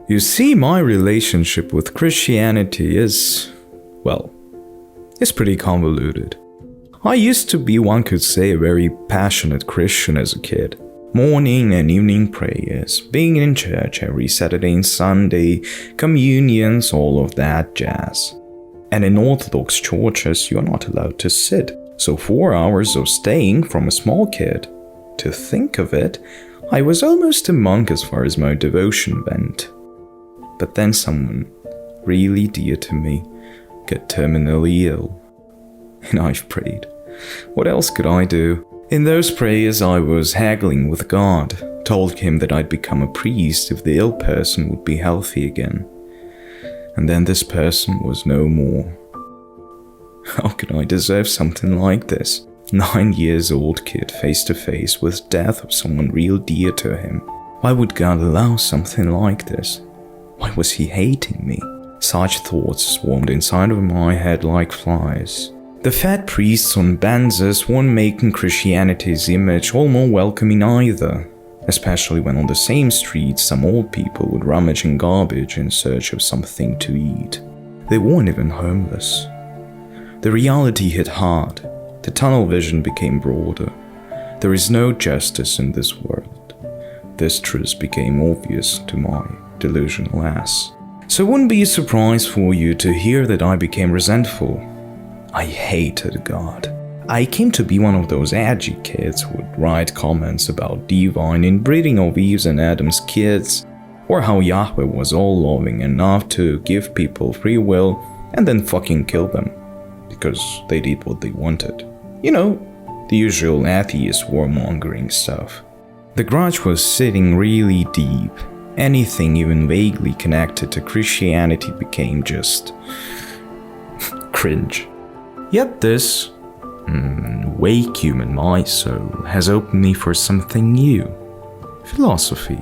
You see, my relationship with Christianity is pretty convoluted. I used to be, one could say, a very passionate Christian as a kid. Morning and evening prayers, being in church every Saturday and Sunday, communions, all of that jazz. And in Orthodox churches, you're not allowed to sit. So 4 hours of staying from a small kid. To think of it, I was almost a monk as far as my devotion went. But then someone really dear to me got terminally ill. And I've prayed. What else could I do? In those prayers I was haggling with God, told him that I'd become a priest if the ill person would be healthy again. And then this person was no more. How could I deserve something like this? 9 years old kid face to face with death of someone real dear to him. Why would God allow something like this? Why was he hating me? Such thoughts swarmed inside of my head like flies. The fat priests on Banzas weren't making Christianity's image all more welcoming either, especially when on the same street some old people would rummage in garbage in search of something to eat. They weren't even homeless. The reality hit hard. The tunnel vision became broader. There is no justice in this world. This truth became obvious to my delusional ass. So it wouldn't be a surprise for you to hear that I became resentful. I hated God. I came to be one of those edgy kids who would write comments about divine inbreeding of Eve's and Adam's kids, or how Yahweh was all-loving enough to give people free will and then fucking kill them, because they did what they wanted. You know, the usual atheist warmongering stuff. The grudge was sitting really deep. Anything even vaguely connected to Christianity became just cringe. Yet this vacuum in my soul has opened me for something new. Philosophy.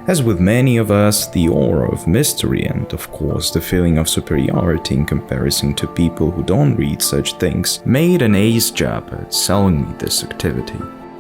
As with many of us, the aura of mystery and, of course, the feeling of superiority in comparison to people who don't read such things made an ace job at selling me this activity.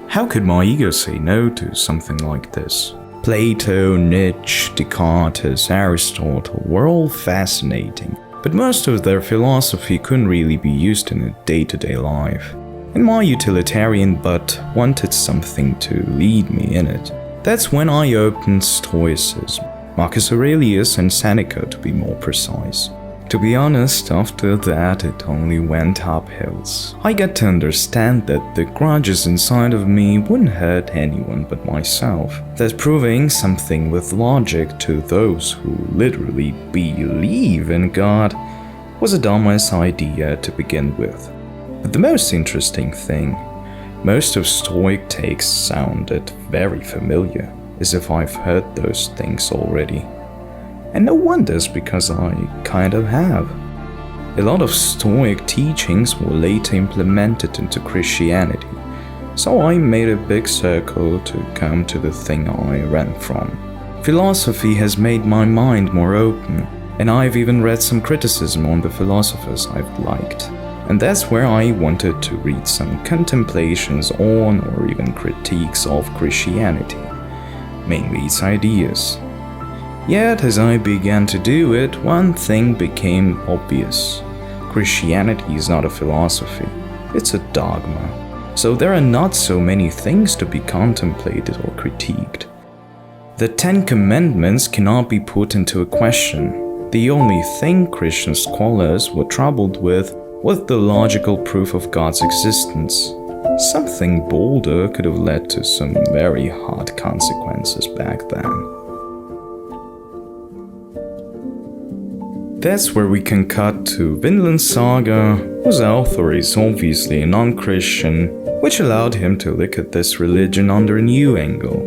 How could my ego say no to something like this? Plato, Nietzsche, Descartes, Aristotle were all fascinating, but most of their philosophy couldn't really be used in a day-to-day life. And my utilitarian butt wanted something to lead me in it. That's when I opened Stoicism, Marcus Aurelius and Seneca to be more precise. To be honest, after that it only went up hills. I got to understand that the grudges inside of me wouldn't hurt anyone but myself. That proving something with logic to those who literally believe in God was a dumbass idea to begin with. But the most interesting thing, most of Stoic takes sounded very familiar, as if I've heard those things already. And no wonders, because I kind of have. A lot of Stoic teachings were later implemented into Christianity, so I made a big circle to come to the thing I ran from. Philosophy has made my mind more open, and I've even read some criticism on the philosophers I've liked. And that's where I wanted to read some contemplations on or even critiques of Christianity, mainly its ideas. Yet as I began to do it, one thing became obvious. Christianity is not a philosophy, it's a dogma. So there are not so many things to be contemplated or critiqued. The 10 Commandments cannot be put into a question. The only thing Christian scholars were troubled with was the logical proof of God's existence. Something bolder could have led to some very hard consequences back then. That's where we can cut to VinlandSaga, whose author is obviously a non-Christian, which allowed him to look at this religion under a new angle,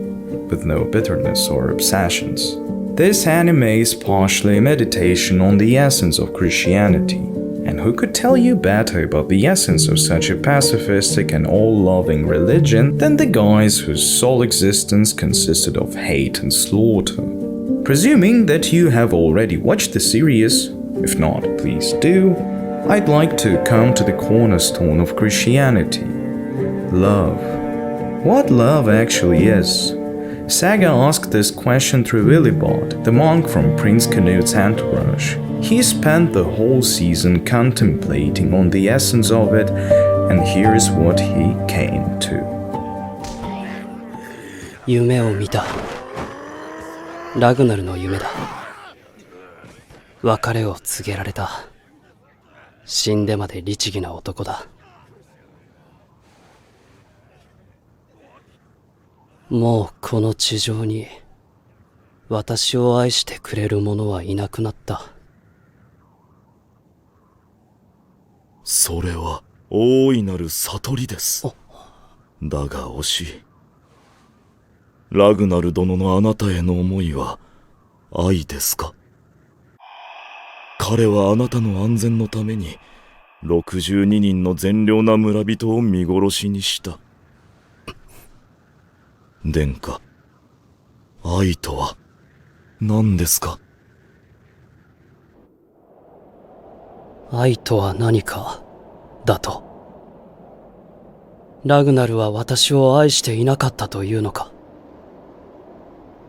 with no bitterness or obsessions. This anime is partially a meditation on the essence of Christianity, and who could tell you better about the essence of such a pacifistic and all-loving religion than the guys whose sole existence consisted of hate and slaughter? Presuming that you have already watched the series, if not, please do, I'd like to come to the cornerstone of Christianity. Love. What love actually is. Saga asked this question through Willibald, the monk from Prince Canute's entourage. He spent the whole season contemplating on the essence of it, and here's what he came to. 夢を見た。ラグナルの夢だ。別れを告げられた。死んでまで律儀な男だ。もうこの地上に私を愛してくれる者はいなくなった。それは大いなる悟りです。だが惜しい。ラグナル殿のあなたへの思いは愛ですか？彼はあなたの安全のために62人の善良な村人を見殺しにした。殿下、愛とは何ですか？愛とは何かだと。ラグナルは私を愛していなかったというのか？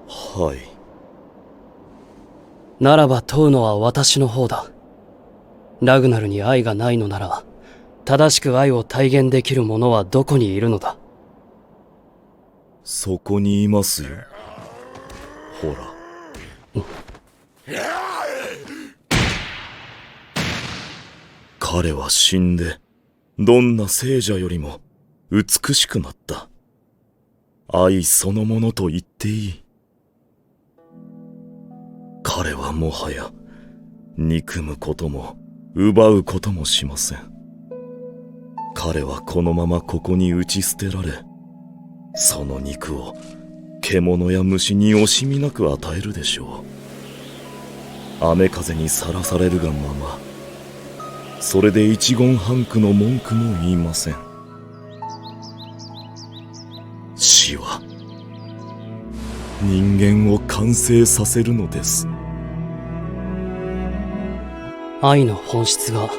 はい。ならば問うのは私の方だ。ラグナルに愛がないのなら、正しく愛を体現できる者はどこにいるのだ？そこにいますよ。ほら。彼は死んで、どんな聖者よりも美しくなった。愛そのものと言っていい。彼はもはや、憎むことも、奪うこともしません。彼はこのままここに打ち捨てられ、その肉を獣や虫に惜しみなく与えるでしょう。雨風にさらされるがまま、それで一言半句の文句も言いません。死は人間を完成させるのです。愛の本質が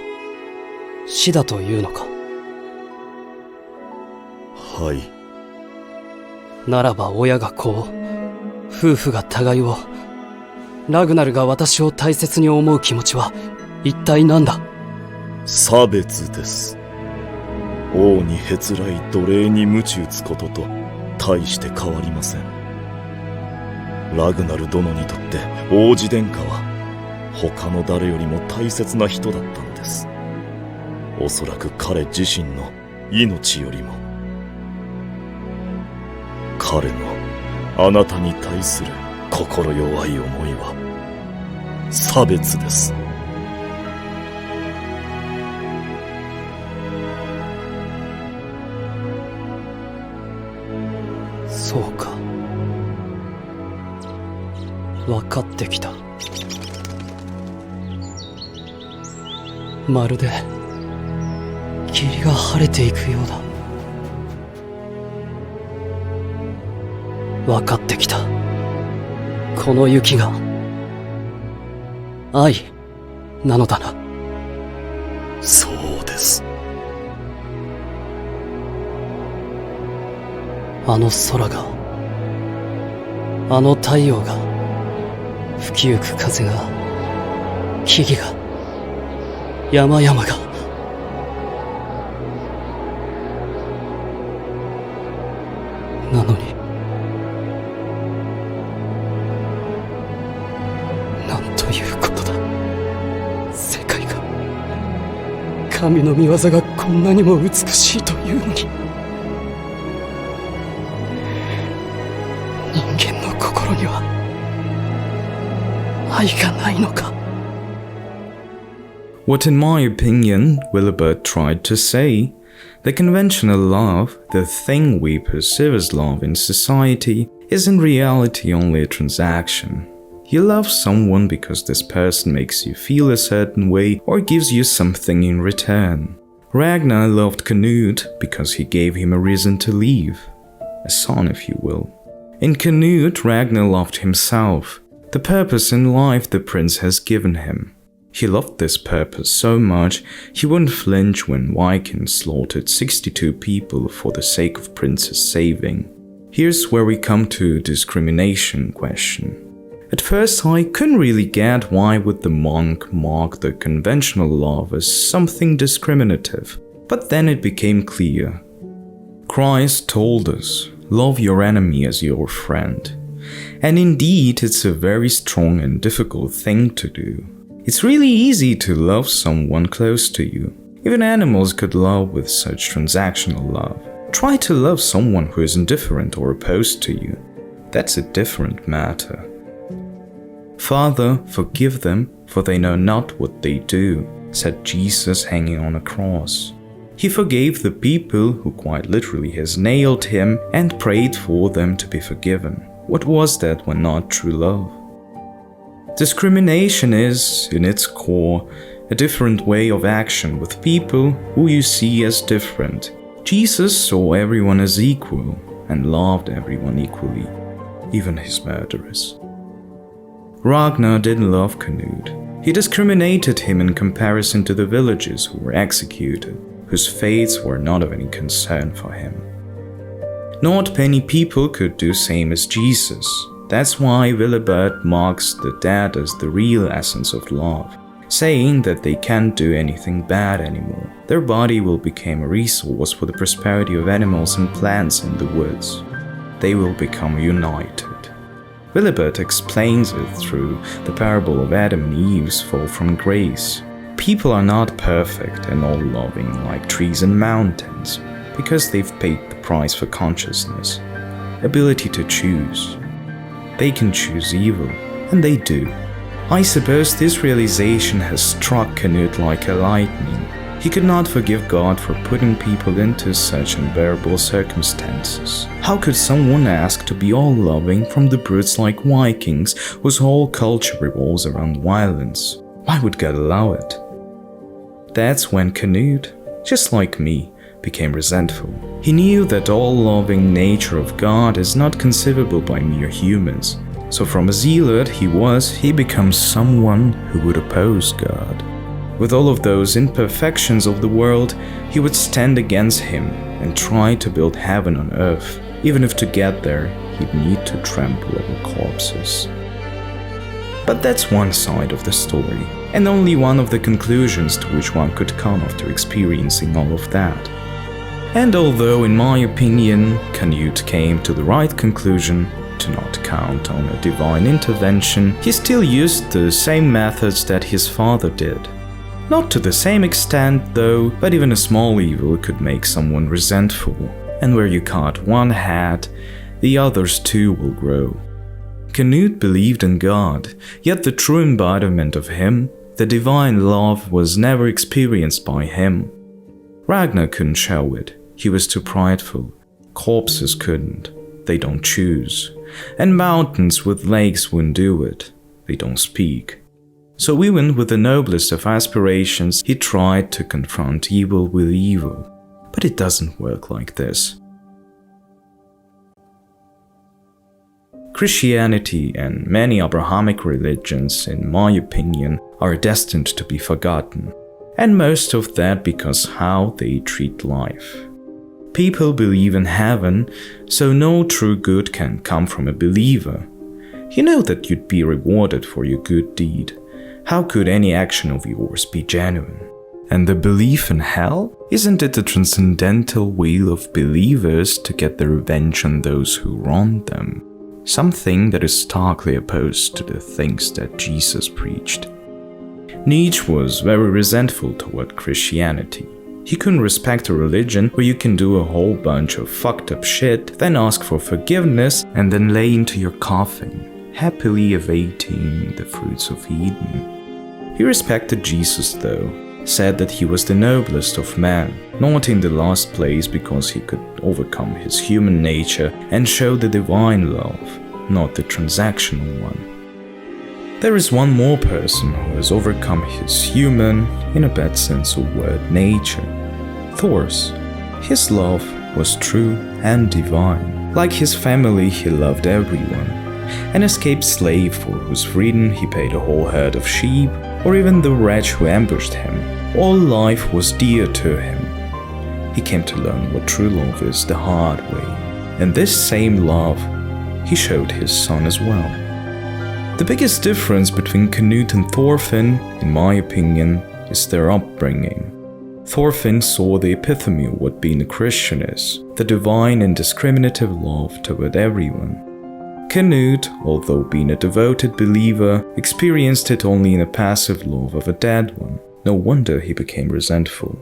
死だというのか？はい。ならば親が子を、夫婦が互いを、ラグナルが私を大切に思う気持ちは一体何だ？差別です。王にへつらい奴隷に鞭打つことと大して変わりません。ラグナル殿にとって王子殿下は他の誰よりも大切な人だったのです。おそらく彼自身の命よりも。彼のあなたに対する心弱い思いは差別です。そうか。分かってきた。まるで霧が晴れていくようだ。分かってきた。この雪が愛なのだな。そうです。あの空が、あの太陽が、吹きゆく風が、木々が、山々が、なのに、なんということだ。世界が、神の御業がこんなにも美しいというのに。人間の心には愛がないのか。 What in my opinion Willibald tried to say, the conventional love, the thing we perceive as love in society, is in reality only a transaction. You love someone because this person makes you feel a certain way or gives you something in return. Ragnar loved Canute because he gave him a reason to leave. A son, if you will. In Canute, Ragnar loved himself, the purpose in life the prince has given him. He loved this purpose so much he wouldn't flinch when Vikings slaughtered 62 people for the sake of Prince's saving. Here's where we come to discrimination question. At first I couldn't really get why would the monk mark the conventional love as something discriminative, but then it became clear. Christ told us, love your enemy as your friend. And indeed, it's a very strong and difficult thing to do. It's really easy to love someone close to you. Even animals could love with such transactional love. Try to love someone who is indifferent or opposed to you. That's a different matter. Father, forgive them, for they know not what they do, said Jesus hanging on a cross. He forgave the people who quite literally has nailed him and prayed for them to be forgiven. What was that when not true love? Discrimination is, in its core, a different way of action with people who you see as different. Jesus saw everyone as equal and loved everyone equally, even his murderers. Ragnar didn't love Canute. He discriminated him in comparison to the villagers who were executed, whose fates were not of any concern for him. Not many people could do same as Jesus. That's why Willibert marks the dead as the real essence of love, saying that they can't do anything bad anymore. Their body will become a resource for the prosperity of animals and plants in the woods. They will become united. Willibert explains it through the parable of Adam and Eve's fall from grace. People are not perfect and all-loving like trees and mountains, because they've paid the price for consciousness, ability to choose. They can choose evil, and they do. I suppose this realization has struck Canute like a lightning. He could not forgive God for putting people into such unbearable circumstances. How could someone ask to be all-loving from the brutes like Vikings, whose whole culture revolves around violence? Why would God allow it? That's when Canute, just like me, became resentful. He knew that all-loving nature of God is not conceivable by mere humans. So from a zealot he becomes someone who would oppose God. With all of those imperfections of the world, he would stand against him and try to build heaven on earth, even if to get there he'd need to trample over corpses. But that's one side of the story, and only one of the conclusions to which one could come after experiencing all of that. And although, in my opinion, Canute came to the right conclusion to not count on a divine intervention, he still used the same methods that his father did. Not to the same extent, though, but even a small evil could make someone resentful, and where you cut one head, the others too will grow. Canute believed in God, yet the true embodiment of him, the divine love, was never experienced by him. Ragnar couldn't show it, he was too prideful. Corpses couldn't, they don't choose. And mountains with lakes wouldn't do it, they don't speak. So even with the noblest of aspirations, he tried to confront evil with evil. But it doesn't work like this. Christianity and many Abrahamic religions, in my opinion, are destined to be forgotten. And most of that because how they treat life. People believe in heaven, so no true good can come from a believer. You know that you'd be rewarded for your good deed. How could any action of yours be genuine? And the belief in hell? Isn't it the transcendental will of believers to get their revenge on those who wronged them? Something that is starkly opposed to the things that Jesus preached. Nietzsche was very resentful toward Christianity. He couldn't respect a religion where you can do a whole bunch of fucked up shit, then ask for forgiveness, and then lay into your coffin, happily awaiting the fruits of Eden. He respected Jesus though, said that he was the noblest of men, not in the last place because he could overcome his human nature and show the divine love, not the transactional one. There is one more person who has overcome his human, in a bad sense of word, nature. Thor's. His love was true and divine. Like his family, he loved everyone. An escaped slave for whose freedom he paid a whole herd of sheep, or even the wretch who ambushed him. All life was dear to him. He came to learn what true love is the hard way. and this same love he showed his son as well. The biggest difference between Canute and Thorfinn, in my opinion, is their upbringing. Thorfinn saw the epitome of what being a Christian is, the divine indiscriminative love toward everyone. Canute, although being a devoted believer, experienced it only in a passive love of a dead one. No wonder he became resentful.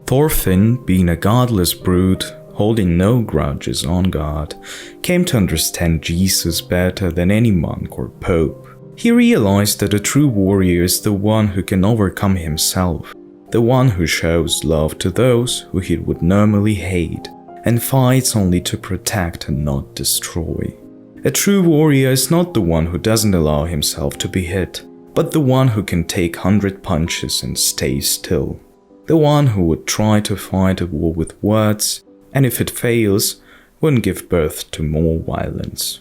Thorfinn, being a godless brute, holding no grudges on God, came to understand Jesus better than any monk or pope. He realized that a true warrior is the one who can overcome himself, the one who shows love to those who he would normally hate, and fights only to protect and not destroy. A true warrior is not the one who doesn't allow himself to be hit, but the one who can take 100 punches and stay still. The one who would try to fight a war with words, and if it fails, wouldn't give birth to more violence.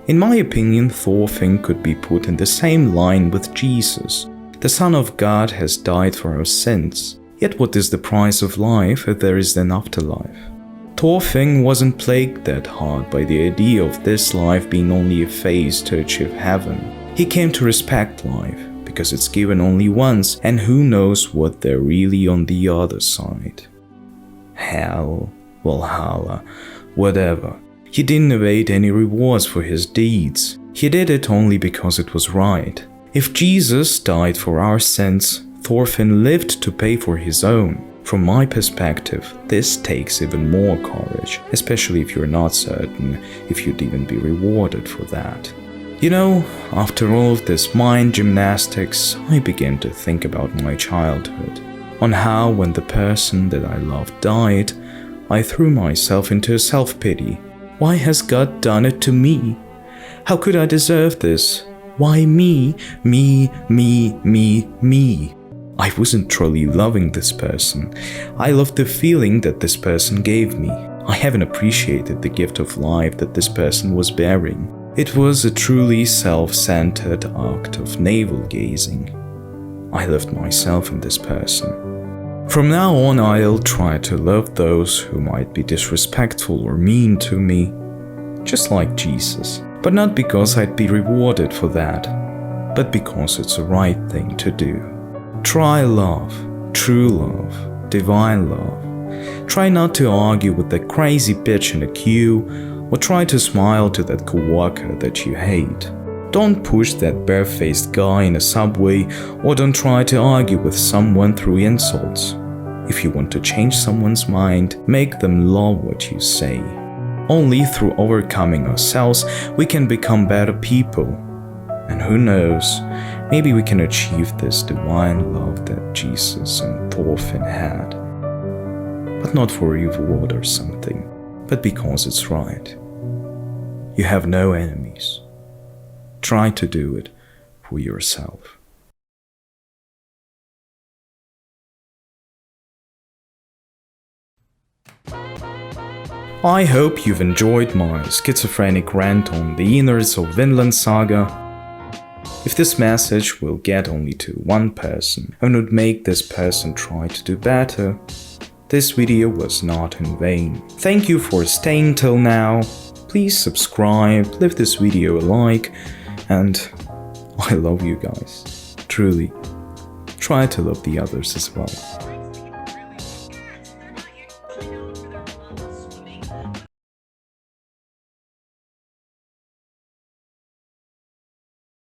In my opinion, Thorfinn could be put in the same line with Jesus. The Son of God has died for our sins. Yet what is the price of life if there is an afterlife? Thorfinn wasn't plagued that hard by the idea of this life being only a phase to achieve heaven. He came to respect life, because it's given only once, and who knows what there really on the other side. Hell, Valhalla, whatever. He didn't await any rewards for his deeds. He did it only because it was right. If Jesus died for our sins, Thorfinn lived to pay for his own. From my perspective, this takes even more courage, especially if you're not certain if you'd even be rewarded for that. You know, after all of this mind gymnastics, I began to think about my childhood, on how when the person that I loved died, I threw myself into self-pity. Why has God done it to me? How could I deserve this? Why me? Me, me, me, me. I wasn't truly loving this person. I loved the feeling that this person gave me. I haven't appreciated the gift of life that this person was bearing. It was a truly self-centered act of navel-gazing. I loved myself in this person. From now on, I'll try to love those who might be disrespectful or mean to me, just like Jesus. But not because I'd be rewarded for that, but because it's the right thing to do. Try love, true love, divine love. Try not to argue with that crazy bitch in a queue, or try to smile to that coworker that you hate. Don't push that barefaced guy in a subway, or don't try to argue with someone through insults. If you want to change someone's mind, make them love what you say. Only through overcoming ourselves we can become better people. And who knows, maybe we can achieve this divine love that Jesus and Thorfinn had. But not for reward or something, but because it's right. You have no enemies. Try to do it for yourself. I hope you've enjoyed my schizophrenic rant on the innards of VinlandSaga. If this message will get only to one person and would make this person try to do better, this video was not in vain. Thank you for staying till now. Please subscribe, leave this video a like, and I love you guys. Truly. Try to love the others as well.